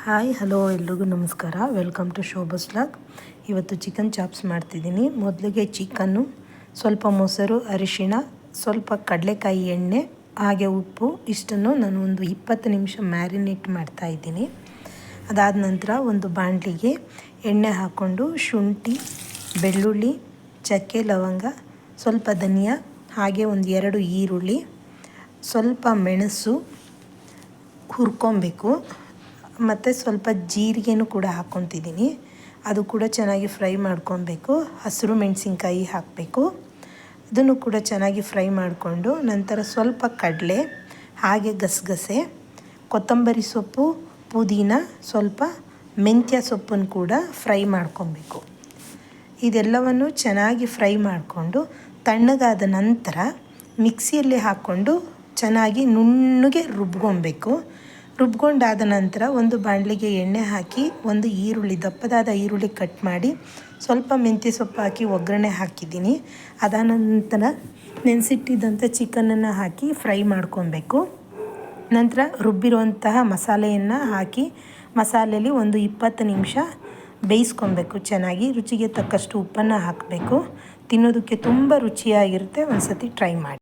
Hi hello ಎಲ್ರಿಗೂ ನಮಸ್ಕಾರ. Welcome to Shobha's vlog. ಇವತ್ತು ಚಿಕನ್ ಚಾಪ್ಸ್ ಮಾಡ್ತಿದ್ದೀನಿ. ಮೊದಲಿಗೆ ಚಿಕನ್ನು, ಸ್ವಲ್ಪ ಮೊಸರು, ಅರಿಶಿಣ, ಸ್ವಲ್ಪ ಕಡಲೆಕಾಯಿ ಎಣ್ಣೆ, ಹಾಗೆ ಉಪ್ಪು ಇಷ್ಟನ್ನು ನಾನು ಒಂದು 20 ನಿಮಿಷ ಮ್ಯಾರಿನೇಟ್ ಮಾಡ್ತಾಯಿದ್ದೀನಿ. ಅದಾದ ನಂತರ ಒಂದು ಬಾಣಲಿಗೆ ಎಣ್ಣೆ ಹಾಕ್ಕೊಂಡು ಶುಂಠಿ, ಬೆಳ್ಳುಳ್ಳಿ, ಚಕ್ಕೆ, ಲವಂಗ, ಸ್ವಲ್ಪ ಧನಿಯಾ, ಹಾಗೆ ಒಂದು 2 ಈರುಳ್ಳಿ, ಸ್ವಲ್ಪ ಮೆಣಸು ಹುರ್ಕೊಬೇಕು. ಮತ್ತು ಸ್ವಲ್ಪ ಜೀರಿಗೆನೂ ಕೂಡ ಹಾಕ್ಕೊತಿದ್ದೀನಿ. ಅದು ಕೂಡ ಚೆನ್ನಾಗಿ ಫ್ರೈ ಮಾಡ್ಕೊಬೇಕು. ಹಸಿರು ಮೆಣಸಿನ್ಕಾಯಿ ಹಾಕಬೇಕು. ಅದನ್ನು ಕೂಡ ಚೆನ್ನಾಗಿ ಫ್ರೈ ಮಾಡಿಕೊಂಡು ನಂತರ ಸ್ವಲ್ಪ ಕಡಲೆ, ಹಾಗೆ ಗಸಗಸೆ, ಕೊತ್ತಂಬರಿ ಸೊಪ್ಪು, ಪುದೀನ, ಸ್ವಲ್ಪ ಮೆಂತ್ಯ ಸೊಪ್ಪನ್ನು ಕೂಡ ಫ್ರೈ ಮಾಡ್ಕೊಬೇಕು. ಇದೆಲ್ಲವನ್ನು ಚೆನ್ನಾಗಿ ಫ್ರೈ ಮಾಡಿಕೊಂಡು ತಣ್ಣಗಾದ ನಂತರ ಮಿಕ್ಸಿಯಲ್ಲಿ ಹಾಕ್ಕೊಂಡು ಚೆನ್ನಾಗಿ ನುಣ್ಣಗೆ ರುಬ್ಕೊಬೇಕು. ರುಬ್ಕೊಂಡಾದ ನಂತರ ಒಂದು ಬಾಣಲಿಗೆ ಎಣ್ಣೆ ಹಾಕಿ ಒಂದು ಈರುಳ್ಳಿ, ದಪ್ಪದಾದ ಈರುಳ್ಳಿ ಕಟ್ ಮಾಡಿ, ಸ್ವಲ್ಪ ಮೆಂತ್ಯ ಸೊಪ್ಪು ಹಾಕಿ ಒಗ್ಗರಣೆ ಹಾಕಿದ್ದೀನಿ. ಅದಾದ ನಂತರ ನೆನೆಸಿಟ್ಟಿದ್ದಂಥ ಚಿಕನನ್ನು ಹಾಕಿ ಫ್ರೈ ಮಾಡ್ಕೊಬೇಕು. ನಂತರ ರುಬ್ಬಿರುವಂತಹ ಮಸಾಲೆಯನ್ನು ಹಾಕಿ ಮಸಾಲೆಯಲ್ಲಿ ಒಂದು 20 ನಿಮಿಷ ಬೇಯಿಸ್ಕೊಬೇಕು ಚೆನ್ನಾಗಿ. ರುಚಿಗೆ ತಕ್ಕಷ್ಟು ಉಪ್ಪನ್ನು ಹಾಕಬೇಕು. ತಿನ್ನೋದಕ್ಕೆ ತುಂಬ ರುಚಿಯಾಗಿರುತ್ತೆ. ಒಂದು ಸತಿ ಟ್ರೈ ಮಾಡಿ.